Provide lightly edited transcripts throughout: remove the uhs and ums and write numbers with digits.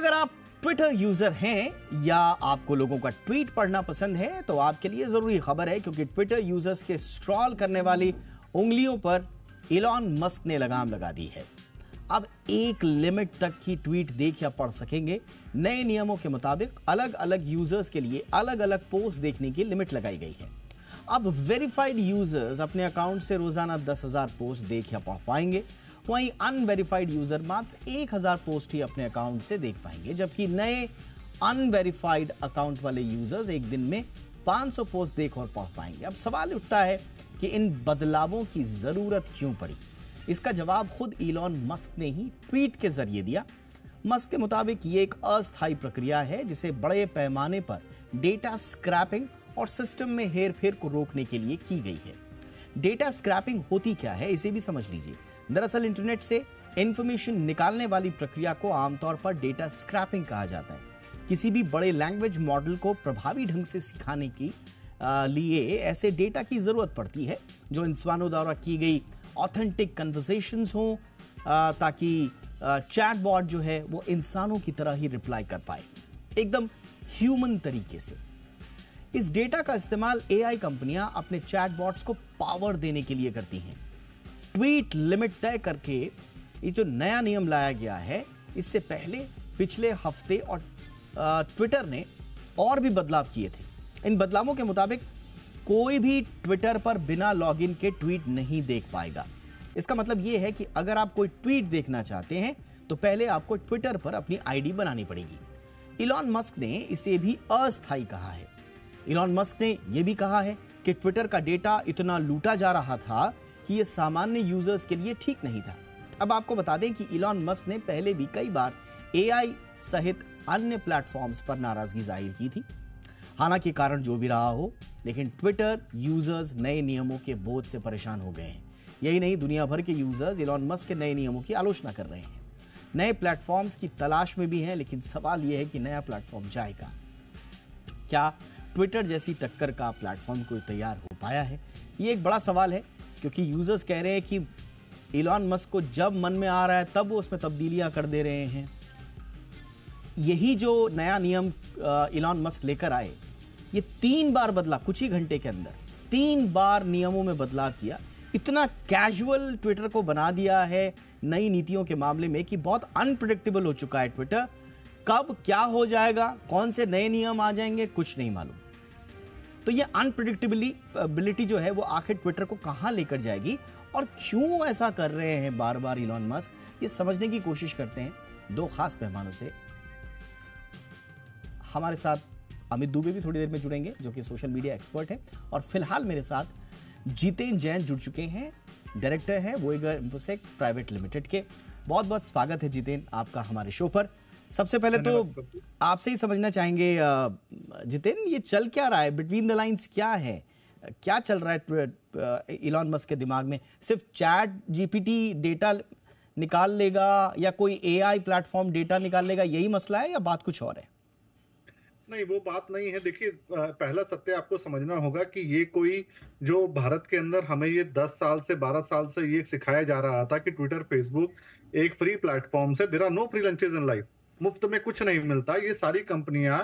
अगर आप Twitter user हैं या आपको लोगों का ट्वीट पढ़ना पसंद है तो आपके लिए जरूरी खबर है, क्योंकि ट्विटर यूजर्स के स्क्रॉल करने वाली उंगलियों पर इलॉन मस्क ने लगाम लगा दी है। अब एक लिमिट तक ही ट्वीट देख या पढ़ सकेंगे। नए नियमों के मुताबिक अलग अलग यूजर्स के लिए अलग अलग पोस्ट देखने की लिमिट लगाई गई है। अब वेरीफाइड यूजर्स अपने अकाउंट से रोजाना 10,000 पोस्ट देख या पढ़ पाएंगे। वहीं अनवेरीफाइड यूजर मात्र 1,000 पोस्ट ही अपने अकाउंट से देख पाएंगे, जबकि नए अनवेरीफाइड अकाउंट वाले यूजर्स एक दिन में 500 पोस्ट देख और पढ़ पाएंगे। अब सवाल उठता है कि इन बदलावों की जरूरत क्यों पड़ी। इसका जवाब खुद इलॉन मस्क ने ही ट्वीट के जरिए दिया। मस्क के मुताबिक ये एक अस्थायी प्रक्रिया है जिसे बड़े पैमाने पर डेटा स्क्रैपिंग और सिस्टम में हेरफेर को रोकने के लिए की गई है। डेटा स्क्रैपिंग होती क्या है, इसे भी समझ लीजिए। दरअसल इंटरनेट से इंफॉर्मेशन निकालने वाली प्रक्रिया को आमतौर पर डेटा स्क्रैपिंग कहा जाता है। किसी भी बड़े लैंग्वेज मॉडल को प्रभावी ढंग से सिखाने की लिए ऐसे डेटा की जरूरत पड़ती है जो इंसानों द्वारा की गई ऑथेंटिक कन्वर्सेशंस हो, ताकि चैटबॉट जो है वो इंसानों की तरह ही रिप्लाई कर पाए, एकदम ह्यूमन तरीके से। इस डेटा का इस्तेमाल एआई कंपनियां अपने चैटबॉट्स को पावर देने के लिए करती हैं। ट्वीट लिमिट तय करके ये जो नया नियम लाया गया है, इससे पहले पिछले हफ्ते और ट्विटर ने और भी बदलाव किए थे। इन बदलावों के मुताबिक कोई भी ट्विटर पर बिना लॉगिन के ट्वीट नहीं देख पाएगा। इसका मतलब यह है कि अगर आप कोई ट्वीट देखना चाहते हैं तो पहले आपको ट्विटर पर अपनी आईडी बनानी पड़ेगी। इलॉन मस्क ने इसे भी अस्थायी कहा है। इलॉन मस्क ने यह भी कहा है कि ट्विटर का डेटा इतना लूटा जा रहा था कि यह सामान्य यूजर्स के लिए ठीक नहीं था। अब आपको बता दें कि इलॉन मस्क ने पहले भी कई बार एआई सहित अन्य प्लेटफॉर्म्स पर नाराजगी जाहिर की थी। हालांकि कारण जो भी रहा हो, लेकिन ट्विटर यूजर्स नए नियमों के बोझ से परेशान हो गए हैं। यही नहीं, दुनिया भर के यूजर्स इलॉन मस्क के नए नियमों की आलोचना कर रहे हैं। नए प्लेटफॉर्म्स की तलाश में भी हैं, लेकिन सवाल यह है कि नया प्लेटफॉर्म जाएगा क्या? ट्विटर जैसी टक्कर का प्लेटफॉर्म कोई तैयार हो पाया है? ये एक बड़ा सवाल है, क्योंकि यूजर्स कह रहे हैं कि इलॉन मस्क को जब मन में आ रहा है तब वो उसमें तब्दीलियां कर दे रहे हैं। यही जो नया नियम इलॉन मस्क लेकर आए, ये 3 बार बदला कुछ ही घंटे के अंदर। 3 बार नियमों में बदलाव किया। इतना कैजुअल ट्विटर को बना दिया है नई नीतियों के मामले में कि बहुत अनप्रेडिक्टेबल हो चुका है ट्विटर। कब क्या हो जाएगा, कौन से नए नियम आ जाएंगे, कुछ नहीं मालूम। तो ये अनप्रेडिक्टेबिलिटी जो है वो आखिर ट्विटर को कहां लेकर जाएगी और क्यों ऐसा कर रहे हैं बार बार इलॉन मस्क, ये समझने की कोशिश करते हैं 2 खास मेहमानों से। हमारे साथ अमित दुबे भी थोड़ी देर में जुड़ेंगे, जो कि सोशल मीडिया एक्सपर्ट है, और फिलहाल मेरे साथ जितेन जैन जुड़ चुके हैं, डायरेक्टर हैं वोएगर इन्फोसेक प्राइवेट लिमिटेड के। बहुत बहुत स्वागत है जितेन आपका हमारे शो पर। सबसे पहले तो आपसे ही समझना चाहेंगे जितेन, ये चल क्या रहा है, बिटवीन द लाइंस क्या है, क्या चल रहा है इलॉन मस्क के दिमाग में? सिर्फ चैट जीपीटी डेटा निकाल लेगा या कोई एआई प्लेटफॉर्म डेटा निकाल लेगा, यही मसला है या बात कुछ और है? नहीं, वो बात नहीं है। देखिए, पहला सत्य आपको समझना होगा कि ये कोई जो भारत के अंदर हमें ये 10 साल से 12 साल से ये सिखाया जा रहा था कि ट्विटर, फेसबुक एक फ्री प्लेटफॉर्म से, there are no free lunches in life, मुफ्त में कुछ नहीं मिलता। ये सारी कंपनियां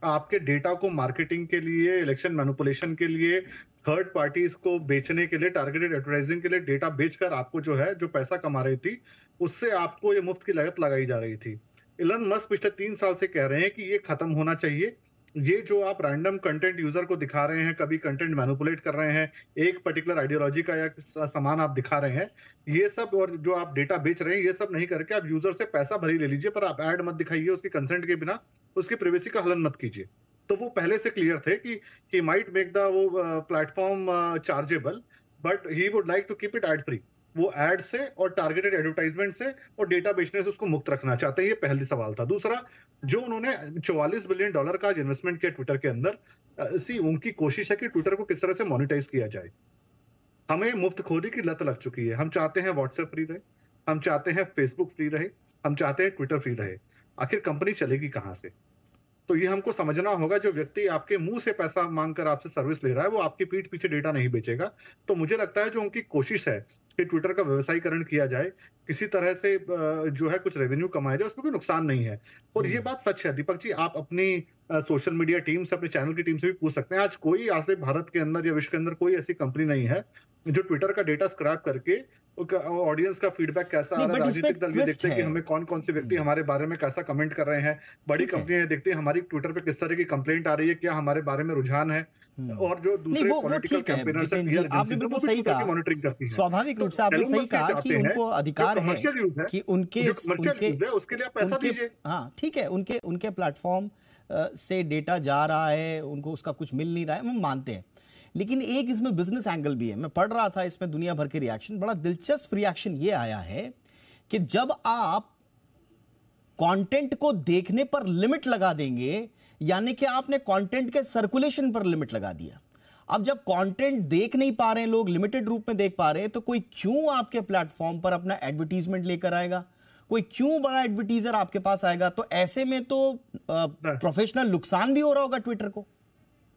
आपके डेटा को मार्केटिंग के लिए, इलेक्शन मैनिपुलेशन के लिए, थर्ड पार्टीज को बेचने के लिए, टारगेटेड एडवर्टाइजिंग के लिए डेटा बेचकर आपको जो है जो पैसा कमा रही थी, उससे आपको ये मुफ्त की लागत लगाई जा रही थी। इलन मस्क पिछले 3 साल से कह रहे हैं कि ये खत्म होना चाहिए। ये जो आप रैंडम कंटेंट यूजर को दिखा रहे हैं, कभी कंटेंट मैनिपुलेट कर रहे हैं, एक पर्टिकुलर आइडियोलॉजी का या सामान आप दिखा रहे हैं, ये सब, और जो आप डेटा बेच रहे हैं, ये सब नहीं करके आप यूजर से पैसा भरी ले लीजिए, पर आप ऐड मत दिखाइए उसकी कंसेंट के बिना, उसकी प्राइवेसी का हनन मत कीजिए। तो वो पहले से क्लियर थे कि ही माइट मेक द वो platform chargeable, but he would like to keep it ad free. वो एड से और टारगेटेड एडवर्टाइजमेंट से और डेटा बेचने से उसको मुक्त रखना चाहते हैं। ये पहली सवाल था। दूसरा, जो उन्होंने $44 बिलियन का इन्वेस्टमेंट किया ट्विटर के अंदर, उनकी कोशिश है कि ट्विटर को किस तरह से मोनेटाइज किया जाए। हमें मुफ्तखोरी की लत लग चुकी है। हम चाहते हैं व्हाट्सएप फ्री रहे, हम चाहते हैं फेसबुक फ्री रहे, हम चाहते हैं ट्विटर फ्री रहे। आखिर कंपनी चलेगी कहां से? तो ये हमको समझना होगा। जो व्यक्ति आपके मुंह से पैसा मांगकर आपसे सर्विस ले रहा है, वो आपकी पीठ पीछे डेटा नहीं बेचेगा। तो मुझे लगता है जो उनकी कोशिश है कि ट्विटर का व्यवसायीकरण किया जाए, किसी तरह से जो है कुछ रेवेन्यू कमाया जाए, उसमें कोई नुकसान नहीं है। और ये बात सच है दीपक जी, आप अपनी सोशल मीडिया टीम से, अपने चैनल की टीम से भी पूछ सकते हैं। आज से भारत के अंदर या विश्व के अंदर कोई ऐसी कंपनी नहीं है जो ट्विटर का डेटा स्क्रैप करके ऑडियंस का फीडबैक कैसा आ रहा है, राजनीतिक दल ये देखते हैं कि हमें कौन कौन से व्यक्ति हमारे बारे में कैसा कमेंट कर रहे हैं, बड़ी कंपनियां देखती हैं हमारी ट्विटर पे किस तरह की कंप्लेंट आ रही है, क्या हमारे बारे में रुझान है, और जो दूसरे पॉलिटिकल कैंपेनर्स हैं, आपने बिल्कुल सही कहा, मॉनिटरिंग करती हैं। स्वाभाविक रूप से आपने सही कहा कि उनको अधिकार है कि उनके उसके लिए पैसा दीजिए। हाँ ठीक है, उनके प्लेटफॉर्म से डेटा जा रहा है, उनको उसका कुछ मिल नहीं रहा है, हम मानते हैं। लेकिन एक इसमें बिजनेस एंगल भी है। मैं पढ़ रहा था इसमें दुनिया भर के रिएक्शन, बड़ा दिलचस्प रिएक्शन ये आया है कि जब आप कंटेंट को देखने पर लिमिट लगा देंगे, यानी कि आपने कंटेंट के सर्कुलेशन पर लिमिट लगा दिया। अब जब कंटेंट देख नहीं पा रहे हैं लोग, लिमिटेड रूप में देख पा रहे हैं, तो कोई क्यों आपके प्लेटफॉर्म पर अपना एडवर्टीजमेंट लेकर आएगा? कोई क्यों बड़ा एडवर्टीजर आपके पास आएगा? तो ऐसे में तो प्रोफेशनल नुकसान भी हो रहा होगा ट्विटर को।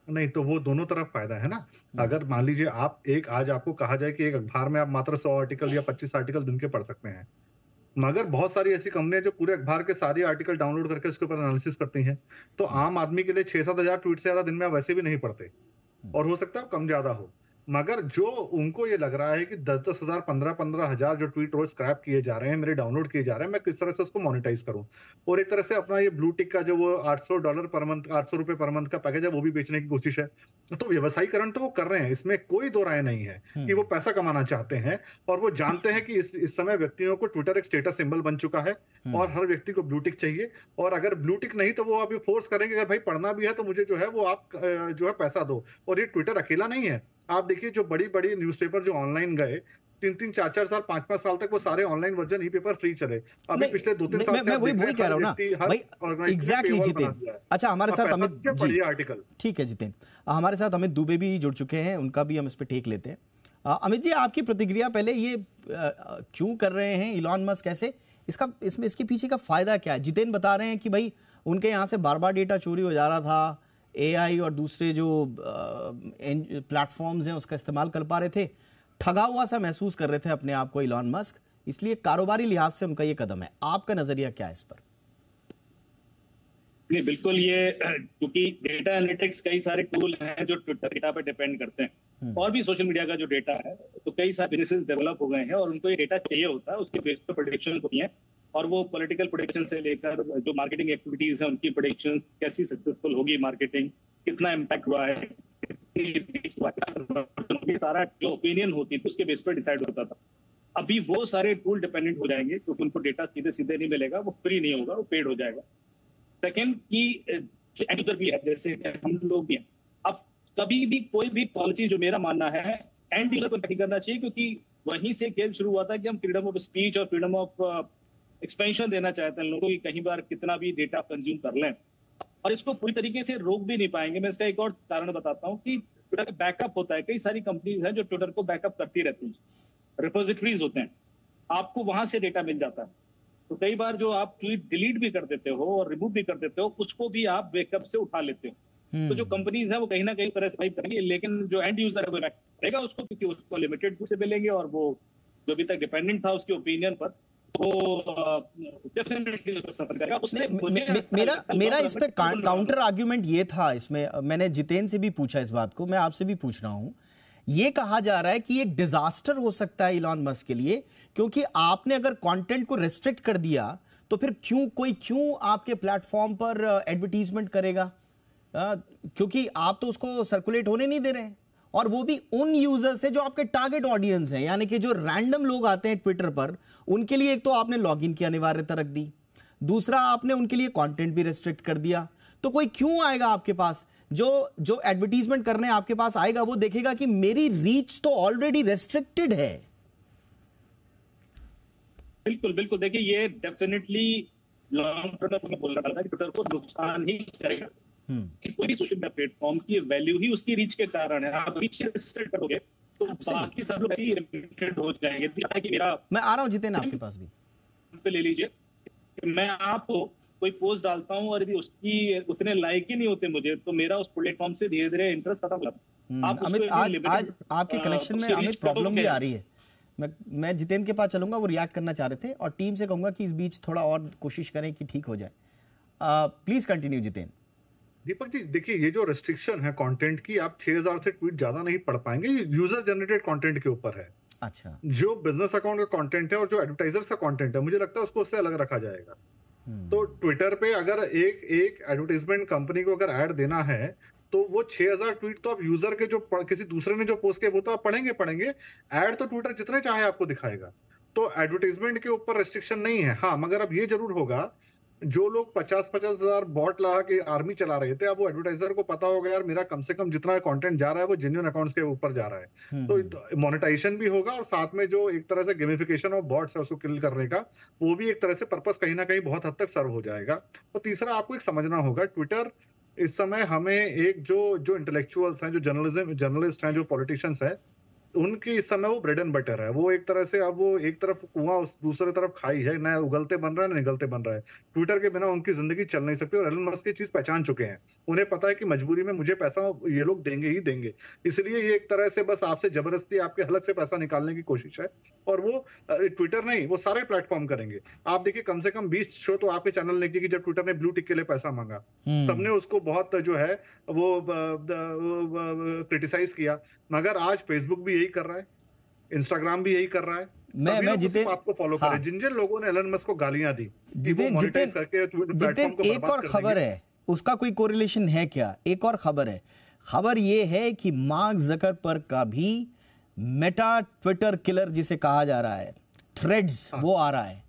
नहीं, तो वो दोनों तरफ फायदा है ना। अगर मान लीजिए आज आपको कहा जाए कि एक अखबार में आप मात्र 100 आर्टिकल या 25 आर्टिकल दिन के पढ़ सकते हैं, मगर बहुत सारी ऐसी कंपनियां जो पूरे अखबार के सारे आर्टिकल डाउनलोड करके उसके ऊपर एनालिसिस करती हैं, तो आम आदमी के लिए 6-7 हजार ट्वीट से ज्यादा दिन में आप वैसे भी नहीं पढ़ते, और हो सकता है कम ज्यादा हो। मगर जो उनको ये लग रहा है कि 10-10 हजार, 15-15 हजार जो ट्वीट रोज स्क्रैप किए जा रहे हैं, मेरे डाउनलोड किए जा रहे हैं, मैं किस तरह से उसको मोनेटाइज करूं, और एक तरह से अपना ये ब्लू टिक का जो वो $800 पर मंथ, ₹800 पर मंथ का पैकेज है, वो भी बेचने की कोशिश है। तो व्यवसायीकरण तो वो कर रहे हैं, इसमें कोई दो राय नहीं है कि वो पैसा कमाना चाहते हैं, और वो जानते हैं कि इस समय व्यक्तियों को ट्विटर एक स्टेटस सिंबल बन चुका है, और हर व्यक्ति को ब्लू टिक चाहिए। और अगर ब्लू टिक नहीं तो वो अभी फोर्स करेंगे, अगर भाई पढ़ना भी है तो मुझे जो है वो आप जो है पैसा दो। और ये ट्विटर अकेला नहीं है, आप देखिए जो बड़ी बड़ी न्यूज़पेपर जो ऑनलाइन गए 3-3, 4-4 साल, 5-5 साल तक वो सारे ऑनलाइन वर्जन ई पेपर फ्री चले। अभी पिछले 2-3 साल मैं वही कह रहा हूं ना भाई, एग्जैक्टली जितेन। अच्छा, हमारे साथ अमित जी, आर्टिकल ठीक है जितेन, हमारे साथ अमित दुबे भी जुड़ चुके हैं, उनका भी हम इस पे टेक लेते हैं। अमित जी, आपकी प्रतिक्रिया पहले, ये क्यों कर रहे हैं इलॉन मस्क ऐसे, इसके पीछे का फायदा क्या है? जितेन बता रहे हैं कि भाई उनके यहाँ से बार बार डेटा चोरी हो जा रहा था, एआई और दूसरे जो प्लेटफॉर्म्स हैं उसका इस्तेमाल कर पा रहे थे, ठगा हुआ सा महसूस कर रहे थे अपने आप को इलॉन मस्क, इसलिए कारोबारी लिहाज से उनका ये कदम है। आपका नजरिया क्या है इस पर? नहीं, बिल्कुल, ये क्योंकि डेटा एनालिटिक्स कई सारे टूल हैं जो ट्विटर डेटा पे डिपेंड करते हैं, और भी सोशल मीडिया का जो डेटा है, तो कई सारे बिजनेसेस डेवलप हो गए हैं और उनको ये डेटा चाहिए होता है, उसके बेस पे प्रेडिक्शन होती है, और वो पॉलिटिकल प्रेडिक्शन से लेकर जो मार्केटिंग एक्टिविटीज है उनकी प्रेडिक्शन, कैसी सक्सेसफुल होगी मार्केटिंग, कितना इम्पैक्ट हुआ है, ये सारा जो ओपिनियन होती थी उसके बेस पर डिसाइड होता था। अभी वो सारे टूल डिपेंडेंट हो जाएंगे क्योंकि उनको डेटा सीधे सीधे नहीं मिलेगा, वो फ्री नहीं होगा, वो पेड हो जाएगा। सेकेंड की एंड भी है, जैसे हम लोग भी हैं, अब कभी भी कोई भी पॉलिसी, जो मेरा मानना है, एंड यूजर को नहीं करना चाहिए, क्योंकि वहीं से खेल शुरू हुआ था कि हम फ्रीडम ऑफ स्पीच और फ्रीडम ऑफ एक्सपेंशन देना चाहते हैं लोगों की, कहीं बार कितना भी डेटा कंज्यूम कर लें, और इसको पूरी तरीके से रोक भी नहीं पाएंगे। मैं इसका एक और कारण बताता हूँ कि ट्विटर बैकअप होता है, कई सारी कंपनीज हैं जो ट्विटर को बैकअप करती रहती हैं, रिपोजिटरीज होते हैं, आपको वहां से डेटा मिल जाता है। तो कई बार जो आप ट्वीट डिलीट भी कर देते हो और रिमूव भी कर देते हो, उसको भी आप बैकअप से उठा लेते हो। तो जो कंपनीज है वो कहीं ना कहीं तरह से करेंगे, लेकिन जो एंड यूजर है वो रहेगा उसको, क्योंकि उसको लिमिटेड से मिलेंगे, और वो जो अभी तक डिपेंडेंट था उसके ओपिनियन पर, मेरा इस पे काउंटर आर्ग्यूमेंट ये था, इसमें मैंने जितेन से भी पूछा इस बात को, मैं आपसे भी पूछ रहा हूं। ये कहा जा रहा है कि एक डिजास्टर हो सकता है इलॉन मस्क के लिए, क्योंकि आपने अगर कंटेंट को रेस्ट्रिक्ट कर दिया तो फिर क्यों आपके प्लेटफॉर्म पर एडवर्टीजमेंट करेगा, क्योंकि आप तो उसको सर्कुलेट होने नहीं दे रहे हैं, और वो भी उन यूजर से जो आपके टारगेट ऑडियंस हैं, यानी कि जो रैंडम लोग आते हैं ट्विटर पर, उनके लिए एक तो आपने लॉगिन की अनिवार्यता रख दी, दूसरा आपने उनके लिए कंटेंट भी रेस्ट्रिक्ट कर दिया। तो कोई क्यों आएगा आपके पास? जो एडवर्टीजमेंट करने आपके पास आएगा वो देखेगा कि मेरी रीच तो ऑलरेडी रेस्ट्रिक्टेड है। बिल्कुल बिल्कुल, देखिए ये डेफिनेटली लॉन्ग टर्म में बोल रहा था कि ट्विटर को नुकसान ही करेगा। कोई भी सोशल मीडिया प्लेटफॉर्म की वैल्यू ही उसकी रीच के कारण है। आप रीच रेस्ट्रिक्ट करोगे तो बाकी सब लोग ऐसे ही लिमिटेड हो जाएंगे। कि मेरा, मैं आ रहा हूं जितेन आपके पास भी, पे ले लीजिए, मैं आपको कोई पोस्ट डालता हूं और यदि उसकी उतने लाइक ही नहीं होते मुझे, तो मेरा उस प्लेटफॉर्म से धीरे धीरे इंटरेस्ट खत्म हो जाता है। अमित, आज आपके कनेक्शन में अमित प्रॉब्लम भी आ रही है, मैं जितेंद्र के पास चलूंगा, वो रिएक्ट करना चाह रहे थे, और टीम से कहूंगा कि इस बीच थोड़ा और कोशिश करें कि ठीक हो जाए। Please continue Jitendra. दीपक जी देखिए, ये जो रेस्ट्रिक्शन है कंटेंट की, आप 6000 से ट्वीट ज्यादा नहीं पढ़ पाएंगे, यूजर जनरेटेड कंटेंट के ऊपर है। अच्छा। जो बिजनेस अकाउंट का कंटेंट है और जो एडवर्टाइजर का कंटेंट है, मुझे लगता है उसको उससे अलग रखा जाएगा। तो ट्विटर पे अगर एक एडवर्टाइजमेंट कंपनी को अगर ऐड देना है, तो वो 6000 ट्वीट तो आप यूजर के जो किसी दूसरे ने जो पोस्ट किया वो तो आप पढ़ेंगे। ऐड तो ट्विटर जितने चाहे आपको दिखाएगा। तो एडवर्टाइजमेंट के ऊपर रेस्ट्रिक्शन नहीं है। हाँ, मगर अब ये जरूर होगा, जो लोग 50-50 हजार बॉट लगा के आर्मी चला रहे थे, अब वो एडवर्टाइजर को पता होगा यार मेरा कम से कम जितना कंटेंट जा रहा है वो जेन्युइन अकाउंट्स के ऊपर जा रहा है। तो मोनेटाइजेशन भी होगा, और साथ में जो एक तरह से गेमिफिकेशन ऑफ बॉट्स है उसको किल करने का, वो भी एक तरह से पर्पस कहीं ना कहीं बहुत हद तक सर्व हो जाएगा। और तीसरा आपको एक समझना होगा, ट्विटर इस समय हमें एक जो इंटेलेक्चुअल्स हैं, जो जर्नलिस्ट हैं, जो पॉलिटिशियंस हैं, उनकी इस समय वो ब्रेड एंड बटर है। वो एक तरह से अब वो एक तरफ कुआं दूसरे तरफ खाई है, ना उगलते बन रहा है ना निगलते बन रहा है। ट्विटर के बिना उनकी जिंदगी चल नहीं सकती, और एलन मस्क ये चीज पहचान चुके हैं। उन्हें पता है कि मजबूरी में मुझे पैसा ये लोग देंगे ही देंगे, इसलिए ये एक तरह से बस आपसे जबरदस्ती आपके हलक से पैसा निकालने की कोशिश है। और वो ट्विटर नहीं, वो सारे प्लेटफॉर्म करेंगे। आप देखिए, कम से कम 20 शो तो आपके चैनल ने किए कि जब ट्विटर ने ब्लू टिक के लिए पैसा मांगा, सबने उसको बहुत जो है वो क्रिटिसाइज किया। मगर आज फेसबुक भी यही कर रहा है, इंस्टाग्राम भी यही कर रहा है। मैं जितेंद्र आपको फॉलो करें। जिन लोगों ने एलन मस्क को गालियां दी, जितेंद्र एक और खबर है, उसका कोई कोरिलेशन है क्या? एक और खबर है, खबर ये है कि मार्क ज़करबर्ग का भी मेटा ट्विटर किलर जिसे कहा जा रहा है, थ्रेड्स, वो आ रहा है।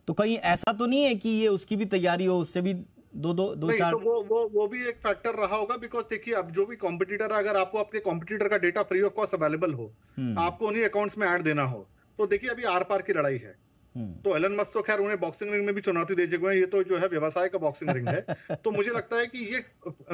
तो कहीं ऐसा तो नहीं है कि ये उसकी भी तैयारी हो, उससे भी दो चार? तो वो भी एक फैक्टर रहा होगा। बिकॉज देखिए, अब जो भी कॉम्पिटिटर, अगर आपको आपके कॉम्पिटिटर का data free of cost available हो, आपको उन्हीं अकाउंट्स में ऐड देना हो, तो देखिए अभी आर पार की लड़ाई है। तो एलन मस्क तो खैर उन्हें बॉक्सिंग रिंग में भी चुनौती दे चुके हैं, ये तो जो है व्यवसाय का बॉक्सिंग रिंग है। तो मुझे लगता है कि ये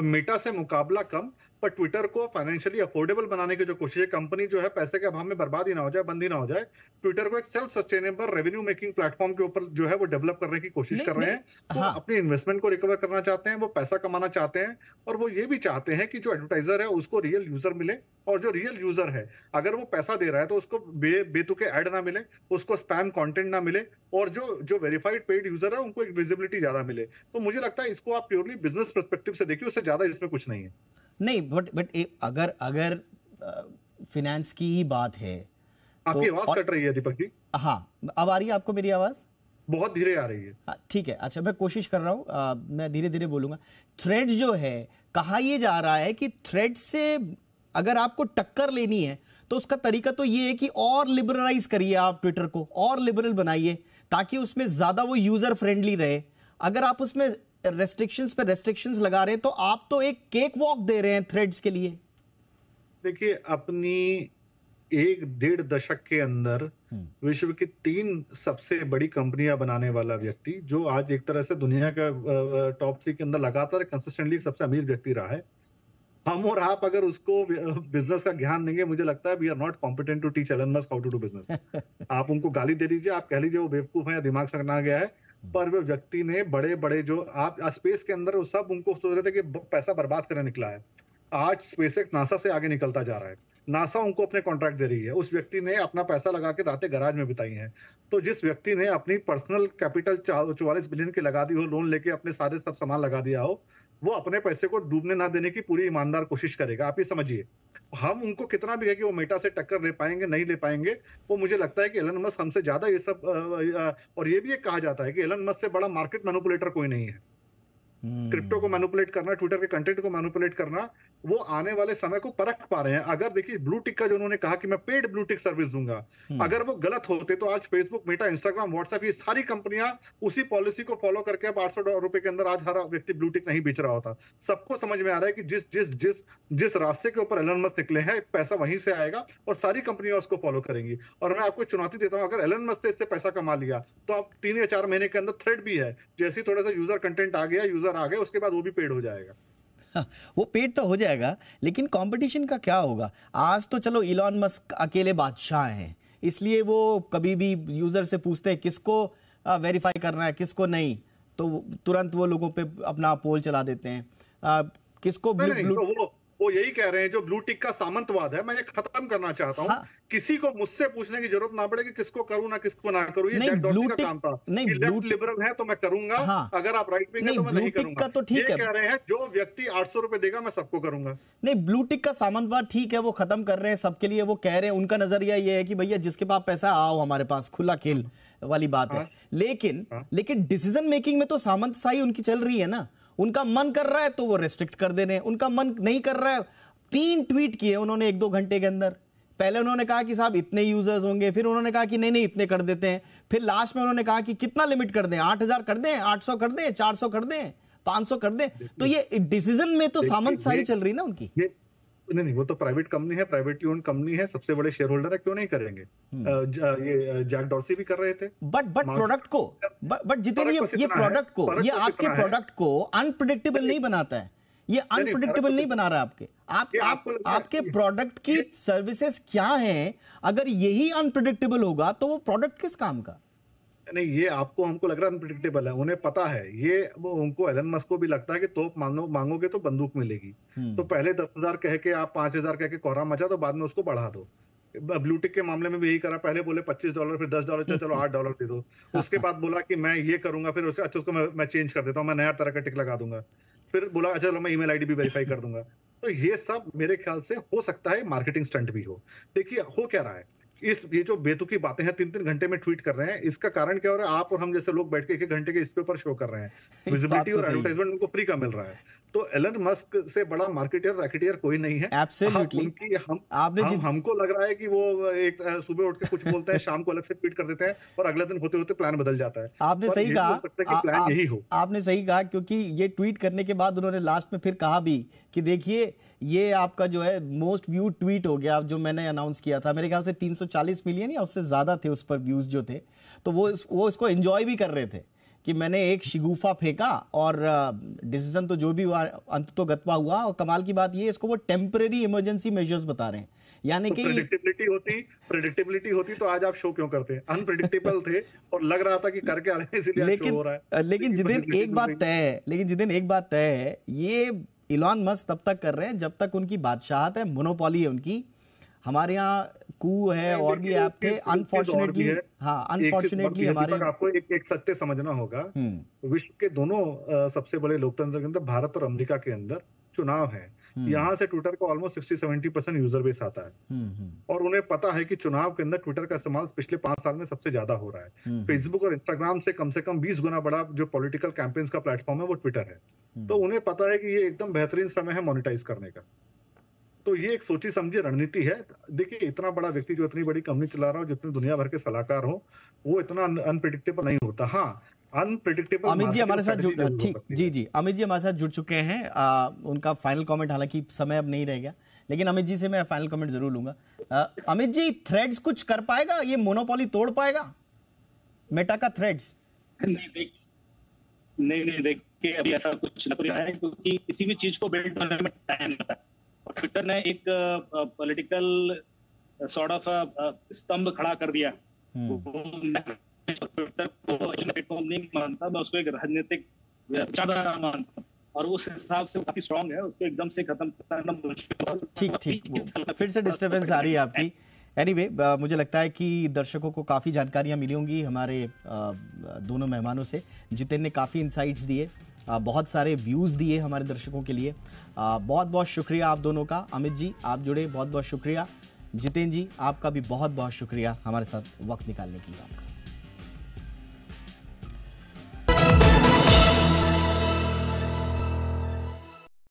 मेटा से मुकाबला कम, पर ट्विटर को फाइनेंशियली अफोर्डेबल बनाने की जो कोशिश है, कंपनी जो है पैसे के अभाव में बर्बाद ही ना हो जाए, बंद ही ना हो जाए, ट्विटर को एक self sustainable revenue making platform के ऊपर जो है वो डेवलप करने की कोशिश कर रहे हैं। तो अपनी इन्वेस्टमेंट को रिकवर करना चाहते हैं, वो पैसा कमाना चाहते हैं, और वो ये भी चाहते हैं कि जो एडवर्टाइजर है उसको रियल यूजर मिले, और जो रियल यूजर है अगर वो पैसा दे रहा है तो उसको बेतुके ऐड ना मिले, उसको स्पैम कंटेंट ना मिले, और जो वेरीफाइड पेड यूजर है उनको एक विजिबिलिटी ज्यादा मिले। तो मुझे लगता है इसको आप प्योरली बिजनेस पर्सपेक्टिव से देखिए, उससे ज्यादा इसमें कुछ नहीं है। नहीं, बट अगर फिनेंस की ही बात है, आपकी आवाज कट रही है दीपक जी। हाँ, अब आ रही है आपको मेरी आवाज? बहुत धीरे आ रही है। ठीक है, अच्छा, मैं कोशिश कर रहा हूं, मैं धीरे धीरे बोलूंगा। थ्रेड जो है, कहा यह जा रहा है कि थ्रेड से अगर आपको टक्कर लेनी है तो उसका तरीका तो ये है कि और लिबरलाइज करिए, आप ट्विटर को और लिबरल बनाइए ताकि उसमें ज्यादा वो यूजर फ्रेंडली रहे। अगर आप उसमें रेस्ट्रिक्शंस पे रेस्ट्रिक्शंस लगा रहे हैं तो आप तो एक केक वॉक दे रहे हैं थ्रेड्स के लिए। देखिए, अपनी 1-1.5 दशक के अंदर विश्व की 3 सबसे बड़ी कंपनियां बनाने वाला व्यक्ति, जो आज एक तरह से दुनिया का टॉप 3 के अंदर लगातार कंसिस्टेंटली सबसे अमीर व्यक्ति रहा है, हम और आप अगर उसको बिजनेस का ज्ञान देंगे, मुझे लगता है we are not competent to teach Elon Musk how to do business. आप उनको गाली दे दीजिए, आप कह लीजिए वो बेवकूफ है या दिमाग से ना गया है, पर वो व्यक्ति ने बड़े बड़े जो आप स्पेस के अंदर, वो सब उनको सोच रहे थे कि पैसा बर्बाद करने निकला है। आज स्पेसएक्स नासा से आगे निकलता जा रहा है, नासा उनको अपने कॉन्ट्रैक्ट दे रही है, उस व्यक्ति ने अपना पैसा लगा के रातें गैराज में बिताई हैं। तो जिस व्यक्ति ने अपनी पर्सनल कैपिटल 44 बिलियन की लगा दी हो, लोन लेके अपने सारे सब सामान लगा दिया हो, वो अपने पैसे को डूबने ना देने की पूरी ईमानदार कोशिश करेगा। आप ये समझिए, हम उनको कितना भी है कि वो मेटा से टक्कर ले पाएंगे नहीं ले पाएंगे, वो मुझे लगता है कि एलन मस्क हमसे ज्यादा ये सब, और ये भी एक कहा जाता है कि एलन मस्क से बड़ा मार्केट मैनिपुलेटर कोई नहीं है। क्रिप्टो को मैनिपुलेट करना, ट्विटर के कंटेंट को मैनिपुलेट करना, वो आने वाले समय को परख पा रहे हैं। अगर देखिए, ब्लू टिक का जो उन्होंने कहा कि मैं पेड ब्लू टिक सर्विस दूंगा, अगर वो गलत होते तो आज फेसबुक, मेटा, इंस्टाग्राम, व्हाट्सएप, ये सारी कंपनियां उसी पॉलिसी को फॉलो करके अब 800 रुपए के अंदर आज हर व्यक्ति ब्लू टिक नहीं बेच रहा होता। सबको समझ में आ रहा है कि जिस रास्ते के ऊपर एलन मस्क निकले हैं, पैसा वहीं से आएगा और सारी कंपनियां उसको फॉलो करेंगी। और मैं आपको चुनौती देता हूं, अगर एलन मस्क से इससे पैसा कमा लिया तो अब 3 या 4 महीने के अंदर थ्रेड भी है, जैसे थोड़ा सा यूजर कंटेंट आ गया, यूजर आ गए, उसके बाद वो भी पेड हो जाएगा। वो पेड तो हो जाएगा, लेकिन कंपटीशन का क्या होगा? आज तो चलो इलॉन मस्क अकेले बादशाह हैं, इसलिए वो कभी भी यूजर से पूछते हैं किसको वेरीफाई करना है किसको नहीं, तो तुरंत वो लोगों पे अपना पोल चला देते हैं। किसको नहीं, वो यही कह रहे हैं जो ब्लू टिक का सामंतवाद है मैं ये खत्म करना चाहता हूँ। हाँ। किसी को मुझसे पूछने की जरूरत ना पड़े कि किसको करूँ ना किसको ना करूँ। ये नहीं, जैक डॉर्सी ब्लू का टिक काम था नहीं, कि ब्लू लेफ्ट लिबरल है तो मैं करूंगा, हाँ। अगर आप राइट विंग है तो मैं ब्लू नहीं टिक करूंगा। का तो ठीक ये है। कह रहे हैं जो व्यक्ति 800 रुपए देगा मैं सबको करूंगा। नहीं, ब्लू टिक का सामंतवाद ठीक है, वो खत्म कर रहे हैं सबके लिए, वो कह रहे हैं, उनका नजरिया ये है कि भैया जिसके पास पैसा आओ हमारे पास, खुला खेल वाली बात है। लेकिन डिसीजन मेकिंग में तो सामंतशाही उनकी चल रही है ना। उनका मन कर रहा है तो वो रेस्ट्रिक्ट कर दे रहे हैं, उनका मन नहीं कर रहा है। 3 ट्वीट किए उन्होंने 1-2 घंटे के अंदर। पहले उन्होंने कहा कि साहब इतने यूजर्स होंगे, फिर उन्होंने कहा कि नहीं इतने कर देते हैं, फिर लास्ट में उन्होंने कहा कि कितना लिमिट कर दें, 8000 कर दें, 800 कर दें, 400 कर दें, 500 कर दें। तो ये डिसीजन में तो सामंतशाही चल रही ना उनकी। नहीं, वो तो प्राइवेट कंपनी है, प्राइवेटली ओन्ड कंपनी है, सबसे बड़े शेयर होल्डर है, क्यों नहीं करेंगे। ये जैक डॉर्सी भी कर रहे थे। बट प्रोडक्ट को, बट जितने ये प्रोडक्ट को, ये आपके प्रोडक्ट को अनप्रेडिक्टेबल नहीं बनाता है, ये अनप्रेडिक्टेबल नहीं बना रहा है आपके प्रोडक्ट की सर्विसेज क्या हैं। अगर यही अनप्रेडिक्टेबल होगा तो वो प्रोडक्ट किस काम का। नहीं, ये आपको हमको लग रहा है अनप्रेडिक्टेबल है, उन्हें पता है ये, वो उनको एलन मस्क को भी लगता है कि तोप मांगोगे तो बंदूक मिलेगी। तो पहले 10,000 कह के आप 5,000 कह के कोहरा मचा, तो बाद में उसको बढ़ा दो। ब्लूटिक के मामले में भी यही करा, पहले बोले $25 फिर $10, चलो $8 दे दो। उसके बाद बोला कि मैं ये करूंगा, फिर उसके अच्छा उसको मैं चेंज कर देता हूँ, मैं नया तरह का टिक लगा दूंगा। फिर बोला अच्छा चलो मैं ईमेल आईडी भी वेरीफाई कर दूंगा। तो ये सब मेरे ख्याल से हो सकता है मार्केटिंग स्टंट भी हो। देखिए हो क्या रहा है, ये जो बेतुकी बातें हैं 3-3 घंटे में ट्वीट कर रहे हैं, इसका कारण क्या हो रहा है, आप और हम जैसे लोग बैठ के 1-1 घंटे के इसके ऊपर शो कर रहे हैं। विजिबिलिटी और एडवर्टाइजमेंट उनको फ्री का मिल रहा है। तो एलन मस्क से बड़ा मार्केटर रैकेटियर कोई नहीं है। एब्सोल्युटली। हमको लग रहा है कि वो एक सुबह उठ के कुछ बोलते हैं, शाम को अलग से ट्वीट कर देते हैं और अगले दिन होते होते प्लान बदल जाता है। आपने सही कहा, प्लान यही हो। आपने सही कहा, क्योंकि ये ट्वीट करने के बाद उन्होंने लास्ट में फिर कहा भी कि देखिए ये आपका जो है मोस्ट व्यू ट्वीट हो गया, जो मैंने अनाउंस किया था। मेरे ख्याल से 340 मिलियन या उससे ज्यादा थे उस पर व्यूज जो थे। तो वो इसको एंजॉय भी कर रहे थे कि मैंने एक शिगुफा फेंका और डिसीजन तो जो भी हुआ अंत तो गत्वा हुआ। और कमाल की बात ये, इसको वो टेम्परेरी इमरजेंसी मेजर्स बता रहे हैं, यानी कि प्रेडिक्टेबिलिटी होती तो आज आप शो क्यों करते। अनप्रेडिक्टेबल थे और लग रहा था कि करके आ रहे हैं, इसलिए शो हो रहा है। लेकिन जिस दिन एक बात तय है, ये इलॉन मस्क तब तक कर रहे हैं जब तक उनकी बादशाहत है, मोनोपोली है उनकी। हमारे यहाँ कू है और भी ऐप थे, अनफॉर्चुनेटली हमारे। आपको एक सत्य समझना होगा, विश्व के दोनों सबसे बड़े लोकतंत्र के अंदर, भारत और अमेरिका के अंदर चुनाव है। यहाँ से ट्विटर को ऑलमोस्ट 60-70% यूजर बेस आता है और उन्हें पता है कि चुनाव के अंदर ट्विटर का इस्तेमाल पिछले 5 साल में सबसे ज्यादा हो रहा है। फेसबुक और इंस्टाग्राम से कम 20 गुना बड़ा जो पॉलिटिकल कैंपेन्स का प्लेटफॉर्म है वो ट्विटर है। तो उन्हें पता है कि ये एकदम बेहतरीन समय है मोनेटाइज करने का। तो ये एक सोची समझी रणनीति है। देखिए इतना बड़ा व्यक्ति जो इतनी बड़ी कंपनी चला रहा हो, जितने दुनिया भर के सलाहकार हो, वो इतना अनप्रेडिक्टेबल नहीं होता। हाँ, अनप्रेडिक्टेबल। अमित जी हमारे साथ जी अमित जी हमारे साथ जुड़ चुके हैं। उनका फाइनल कमेंट, हालांकि समय अब नहीं रह गया, लेकिन अमित जी से मैं फाइनल कमेंट जरूर लूंगा। अमित जी, थ्रेड्स कुछ कर पाएगा, ये मोनोपोली तोड़ पाएगा मेटा का थ्रेड्स? नहीं देखिए अभी ऐसा कुछ लग रहा है, क्योंकि किसी भी चीज को बिल्ड होने में टाइम लगता है। ट्विटर ने एक पॉलिटिकल सॉर्ट ऑफ स्तंभ खड़ा कर दिया। ट्विटर को प्लेटफॉर्म नहीं मानता, मैं उसको एक राजनीतिक विचारधारा मानता, और उस हिसाब से काफी स्ट्रांग है, उसको एकदम से खत्म करना मुश्किल। ठीक, फिर से डिस्टर्बेंस आ रही है आपकी। एनीवे, मुझे लगता है कि दर्शकों को काफ़ी जानकारियां मिली होंगी हमारे दोनों मेहमानों से। जितेन ने काफ़ी इंसाइट्स दिए, बहुत सारे व्यूज़ दिए हमारे दर्शकों के लिए। बहुत बहुत शुक्रिया आप दोनों का। अमित जी आप जुड़े, बहुत बहुत शुक्रिया। जितेन जी आपका भी बहुत बहुत शुक्रिया हमारे साथ वक्त निकालने के लिए। आपका